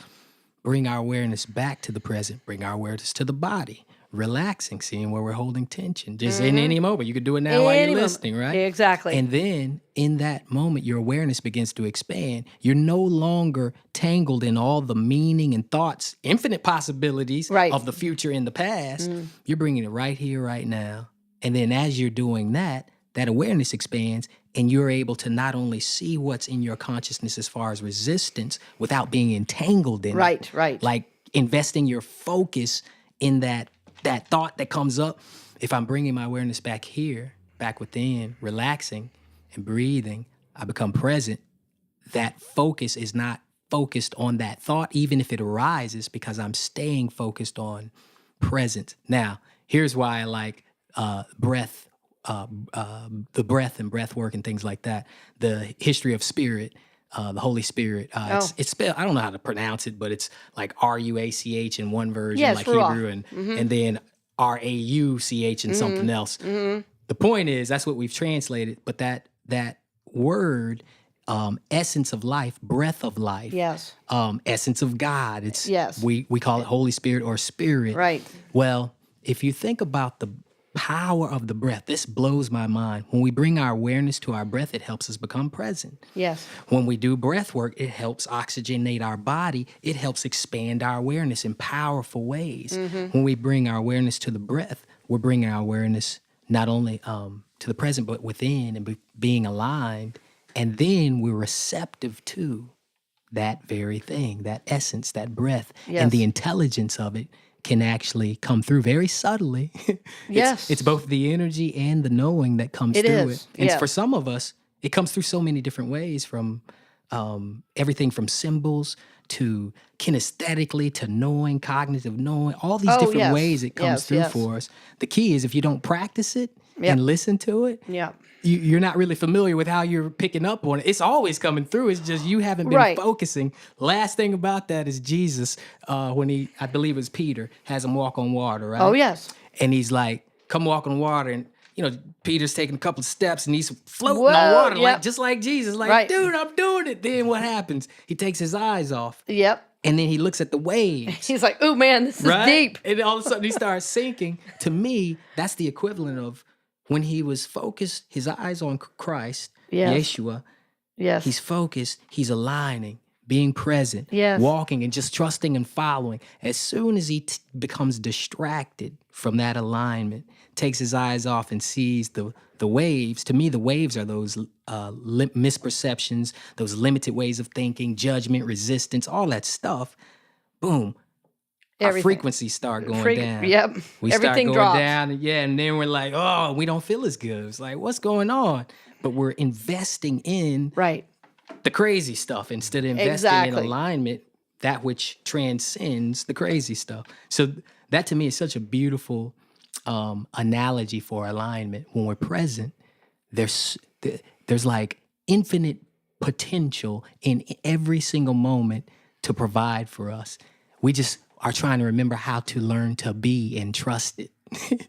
bring our awareness back to the present, bring our awareness to the body, relaxing, seeing where we're holding tension, just in any moment. You could do it now while you're listening, right? Exactly. And then in that moment, your awareness begins to expand. You're no longer tangled in all the meaning and thoughts, infinite possibilities of the future and the past. You're bringing it right here, right now. And then as you're doing that, that awareness expands, and you're able to not only see what's in your consciousness as far as resistance without being entangled in it. Right. Like investing your focus in that thought that comes up. If I'm bringing my awareness back here, back within, relaxing and breathing, I become present. That focus is not focused on that thought, even if it arises, because I'm staying focused on presence. Now, here's why I like breath, the breath and breath work and things like that. The history of spirit, the Holy Spirit. It's spelled, I don't know how to pronounce it, but it's like RUACH in one version, like Hebrew, and then RAUCH in something else. The point is, that's what we've translated, but that word, essence of life, breath of life, essence of God. It's we call it Holy Spirit or spirit. Right. Well, if you think about power of the breath. This blows my mind. When we bring our awareness to our breath, it helps us become present. Yes. When we do breath work, it helps oxygenate our body. It helps expand our awareness in powerful ways. Mm-hmm. When we bring our awareness to the breath, we're bringing our awareness not only to the present, but within and being aligned. And then we're receptive to that very thing, that essence, that breath, Yes. and the intelligence of it can actually come through very subtly. Yes. It's both the energy and the knowing that comes It through is, it. And yeah. for some of us, it comes through so many different ways, from everything from symbols to kinesthetically to knowing, cognitive knowing, all these different yes. ways it comes Yes, through yes. for us. The key is if you don't practice it Yep. and listen to it, Yeah. you're not really familiar with how you're picking up on it. It's always coming through. It's just you haven't been Right. focusing. Last thing about that is Jesus, when I believe it was Peter, has him walk on water, right? Oh, yes. And he's like, come walk on water. And, Peter's taking a couple of steps and he's floating Whoa, on water, yep. just like Jesus. Like, Right. dude, I'm doing it. Then what happens? He takes his eyes off Yep. and then he looks at the waves. He's like, "Ooh, man, this is Right? deep." And all of a sudden he starts sinking. To me, that's the equivalent of when he was focused, his eyes on Christ, Yes. Yeshua, Yes. he's focused, he's aligning, being present, Yes. walking and just trusting and following. As soon as he becomes distracted from that alignment, takes his eyes off and sees the waves. To me, the waves are those misperceptions, those limited ways of thinking, judgment, resistance, all that stuff. Boom. Our Everything. frequencies start going down. Yep. We Everything start going drops. down, and then we're like, oh, we don't feel as good. It's like, what's going on? But we're investing in Right. the crazy stuff instead of investing Exactly. in alignment, that which transcends the crazy stuff. So that to me is such a beautiful analogy for alignment. When we're present, there's like infinite potential in every single moment to provide for us. We just are trying to remember how to learn to be and trust it.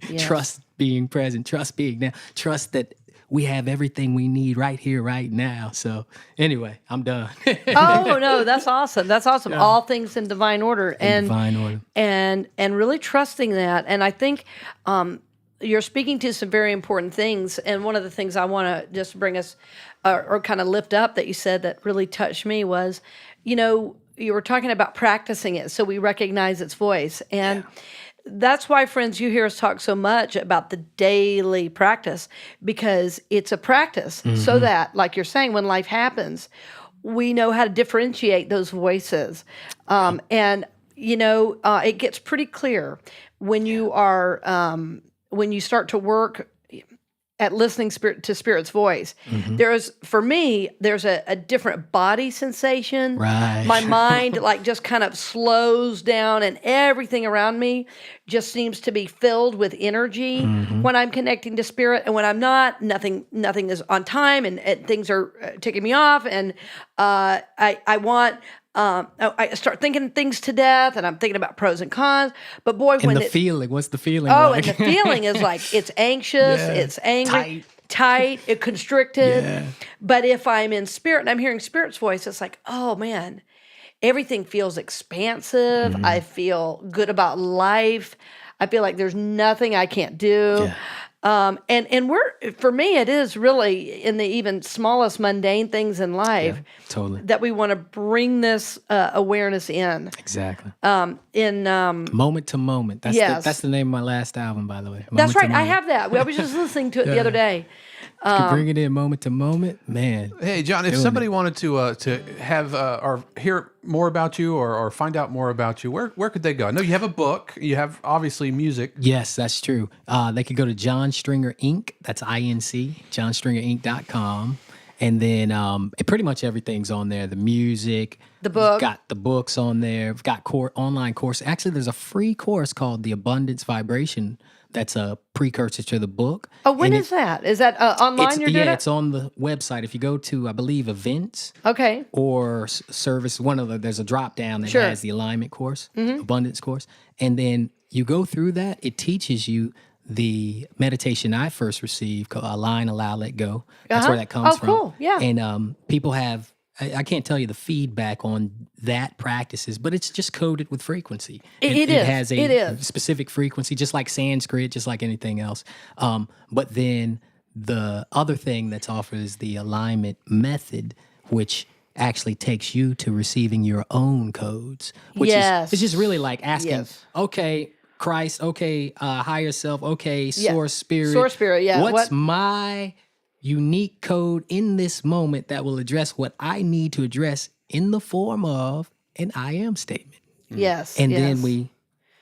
Yes. Trust being present, trust being now, trust that we have everything we need right here, right now. So anyway, I'm done. Oh no, that's awesome. That's awesome. All things in divine order, and divine order. and really trusting that. And I think you're speaking to some very important things. And one of the things I want to just bring us or kind of lift up that you said that really touched me was, you were talking about practicing it so we recognize its voice. And that's why, friends, you hear us talk so much about the daily practice, because it's a practice so that, like you're saying, when life happens, we know how to differentiate those voices. And, it gets pretty clear when you are, when you start to work at listening to Spirit's voice. For me, there's a different body sensation. Right. My mind just kind of slows down, and everything around me just seems to be filled with energy when I'm connecting to Spirit. And when I'm not, nothing is on time, and things are ticking me off. And I start thinking things to death, and I'm thinking about pros and cons. But boy, And when feeling, what's the feeling oh, like? and the feeling is like it's anxious, Yeah. it's angry, tight, constricted. Yeah. But if I'm in Spirit and I'm hearing Spirit's voice, it's like, oh man, everything feels expansive. I feel good about life. I feel like there's nothing I can't do. Yeah. And for me, it is really in the even smallest mundane things in life Totally. that we want to bring this awareness in. Exactly. In Moment to moment. Yes. That's the name of my last album, by the way. that's Moment to right. I Moment. have that. I was just listening to it the other day. You can bring it in moment to moment, man. Hey, John, if somebody wanted to have or hear more about you or find out more about you, where could they go? I know you have a book. You have obviously music. Yes, that's true. They could go to John Stringer Inc. That's INC, johnstringerinc.com. And then pretty much everything's on there. The music. The book. We've got the books on there. We've got online course. Actually, there's a free course called The Abundance Vibration. That's a precursor to the book. Oh, when is that? Is that online you're doing it? It's on the website. If you go to, I believe, events Okay. or service, there's a drop down that Sure. has the alignment course, abundance course. And then you go through that. It teaches you the meditation I first received called Align, Allow, Let Go. That's where that comes from. Oh, cool. Yeah. And people have I can't tell you the feedback on that practices, but it's just coded with frequency. It has It a is. specific frequency, just like Sanskrit, just like anything else. But then the other thing that's offered is the alignment method, which actually takes you to receiving your own codes, which Yes. is it's just really like asking, Yes. okay, Christ, okay, higher self, okay, source spirit. Source spirit, yeah. What's What- my unique code in this moment that will address what I need to address in the form of an I am statement? Yes. And yes. then we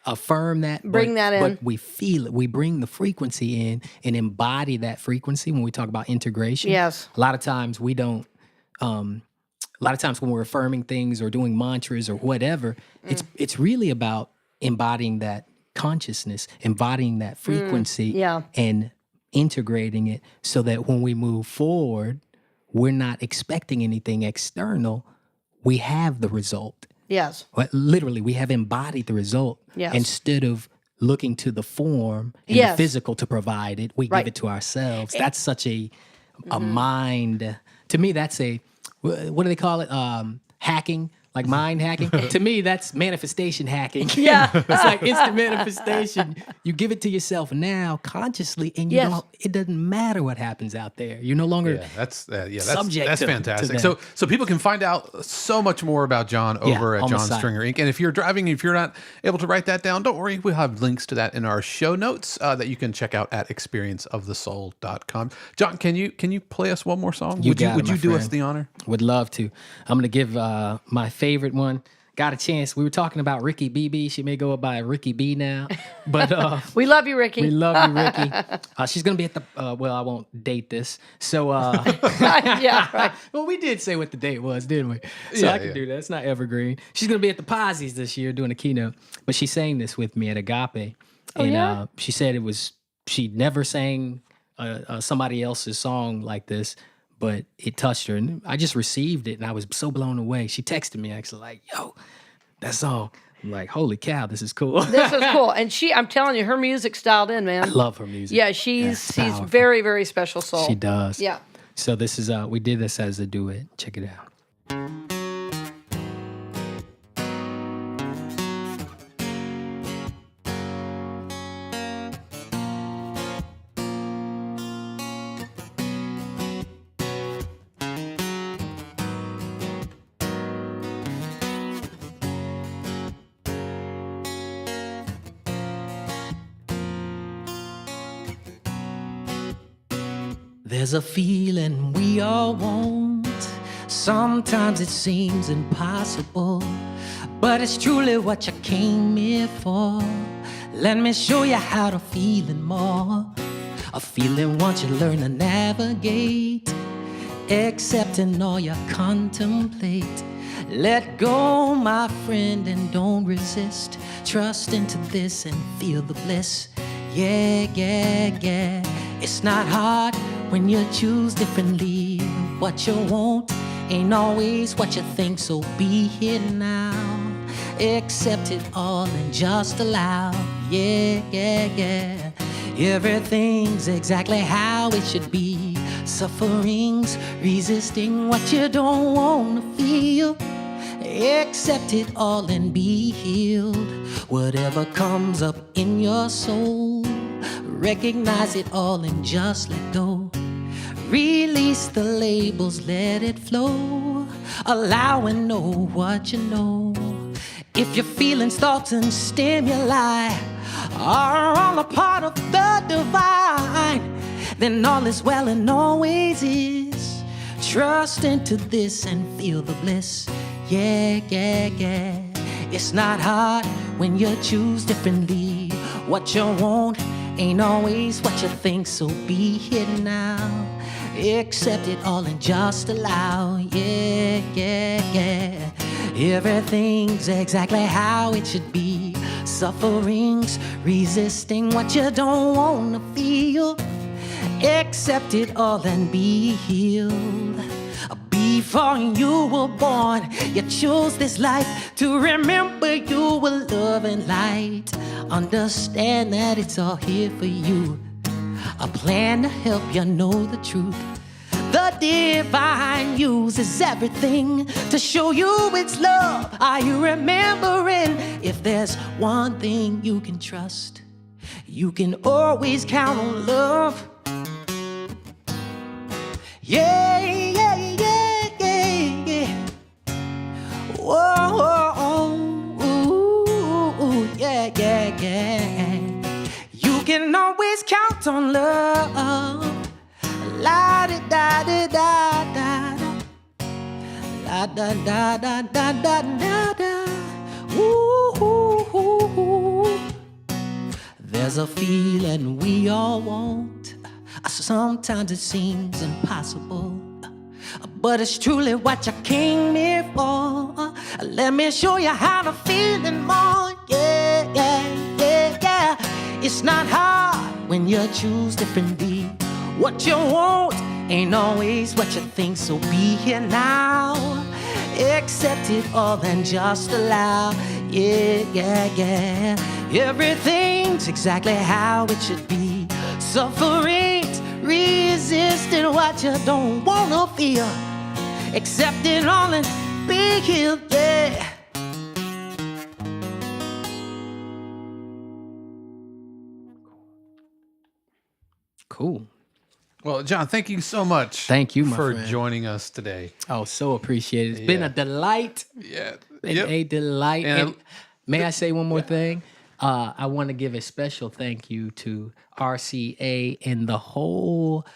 affirm that. Bring that in. But we feel it. We bring the frequency in and embody that frequency when we talk about integration. Yes. A lot of times we don't, a lot of times when we're affirming things or doing mantras or whatever, it's really about embodying that consciousness, embodying that frequency yeah. and integrating it so that when we move forward, we're not expecting anything external. We have the result. Yes. But literally, we have embodied the result Yes. instead of looking to the form and Yes. the physical to provide it. We Right. give it to ourselves. That's such a mind. To me, that's a, what do they call it? Hacking, like mind hacking. To me, that's manifestation hacking. Yeah. It's like instant manifestation. You give it to yourself now consciously, and you Yes. don't. It doesn't matter what happens out there. You're no longer. Yeah, that's Subject to fantastic. that. So people can find out so much more about John over at on the John site. Stringer Inc. And if you're driving, if you're not able to write that down, don't worry. We'll have links to that in our show notes that you can check out at experienceofthesoul.com. John, can you play us one more song? You Would you got it, my do us friend. the honor? Would love to. I'm going to give my favorite one. Got a chance. We were talking about Ricky BB. She may go by Ricky B now, but We love you, Ricky. we love you, Ricky. She's going to be at the. Well, I won't date this. So, Yeah, right. well, we did say what the date was, didn't we? So Yeah, I can yeah. do that. It's not evergreen. She's going to be at the Posies this year doing a keynote, but she sang this with me at Agape, and yeah? she said she never sang somebody else's song like this. But it touched her, and I just received it, and I was so blown away. She texted me actually like, "Yo, that song." I'm like, "Holy cow, this is cool." This is cool. And I'm telling you, her music's dialed in, man. I love her music. Yeah, she's powerful. very, very special soul. She does. Yeah. So this is we did this as a duet. Check it out. There's a feeling we all want. Sometimes it seems impossible, but it's truly what you came here for. Let me show you how to feel it more. A feeling once you learn to navigate, accepting all you contemplate. Let go, my friend, and don't resist. Trust into this and feel the bliss. Yeah, yeah, yeah. It's not hard when you choose differently. What you want ain't always what you think, so be here now. Accept it all and just allow. Yeah, yeah, yeah. Everything's exactly how it should be. Sufferings, resisting what you don't want to feel. Accept it all and be healed. Whatever comes up in your soul, recognize it all and just let go. Release the labels, let it flow. Allow and know what you know. If your feelings, thoughts, and stimuli are all a part of the divine, then all is well and always is. Trust into this and feel the bliss. Yeah, yeah, yeah. It's not hard when you choose differently. What you want ain't always what you think, so be here now. Accept it all and just allow. Yeah, yeah, yeah. Everything's exactly how it should be. Sufferings, resisting what you don't want to feel. Accept it all and be healed. Before you were born, you chose this life to remember you were love and light. Understand that it's all here for you. A plan to help you know the truth. The divine uses everything to show you its love. Are you remembering? If there's one thing you can trust, you can always count on love. Yeah, yeah, yeah, yeah, yeah. Whoa, ooh, yeah, yeah, yeah. You can always count on love. La da da da da da. La da da da da da da da. Ooh, ooh, ooh, ooh. There's a feeling we all want. Sometimes it seems impossible, but it's truly what you came here for. Let me show you how to feel it more. Yeah, yeah, yeah, yeah. It's not hard when you choose differently. What you want ain't always what you think, so be here now. Accept it all and just allow. Yeah, yeah, yeah. Everything's exactly how it should be. Suffering's resisting what you don't wanna feel. Accept it all and be healed, yeah. Cool. Well, John, thank you so much. Thank you, my for friend. joining us today. Oh, so appreciated. It's been a delight. Yeah. Been a delight. And- And may I say one more thing? I want to give a special thank you to RCA and the whole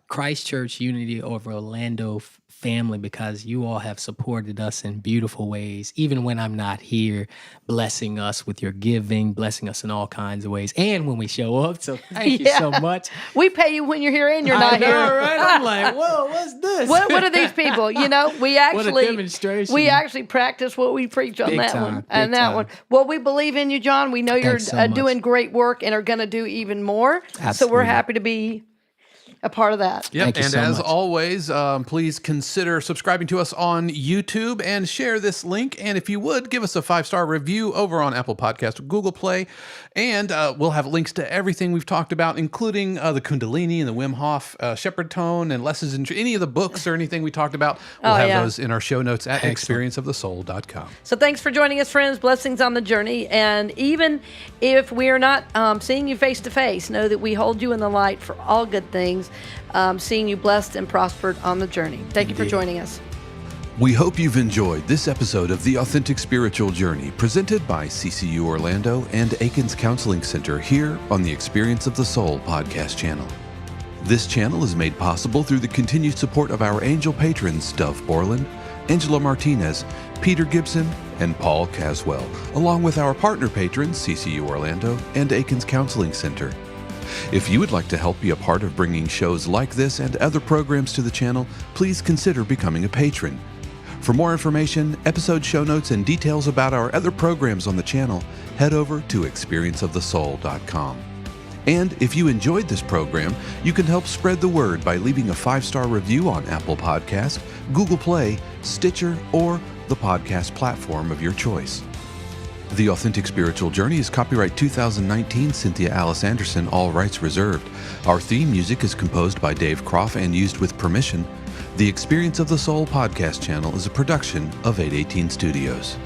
Christchurch Unity of Orlando family, because you all have supported us in beautiful ways, even when I'm not here, blessing us with your giving, blessing us in all kinds of ways, and when we show up. So thank you so much. We pay you when you're here and you're I not know, here. right? I'm like, whoa, what's this? What are these people? You know, we actually demonstration. we actually practice what we preach on Big that time, one big and that time. one. Well, we believe in you, John. We know you're Thanks so much. doing great work and are going to do even more. So we're Absolutely. happy to be a part of that. Yep. Thank you And so as much. always, please consider subscribing to us on YouTube and share this link. And if you would, give us a 5-star review over on Apple Podcast or Google Play. And we'll have links to everything we've talked about, including the Kundalini and the Wim Hof Shepard Tone and Lessons in any of the books or anything we talked about. We'll have those in our show notes at experienceofthesoul.com. So thanks for joining us, friends. Blessings on the journey. And even if we're not seeing you face to face, know that we hold you in the light for all good things, seeing you blessed and prospered on the journey. Thank you for joining us. We hope you've enjoyed this episode of The Authentic Spiritual Journey, presented by CCU Orlando and Akins Counseling Center here on the Experience of the Soul podcast channel. This channel is made possible through the continued support of our angel patrons Dove Borland, Angela Martinez, Peter Gibson, and Paul Caswell, along with our partner patrons CCU Orlando and Akins Counseling Center. If you would like to help be a part of bringing shows like this and other programs to the channel, please consider becoming a patron. For more information, episode show notes, and details about our other programs on the channel, head over to experienceofthesoul.com. And if you enjoyed this program, you can help spread the word by leaving a 5-star review on Apple Podcast, Google Play, Stitcher, or the podcast platform of your choice. The Authentic Spiritual Journey is copyright 2019 Cynthia Alice Anderson, all rights reserved. Our theme music is composed by Dave Croft and used with permission. The Experience of the Soul podcast channel is a production of 818 Studios.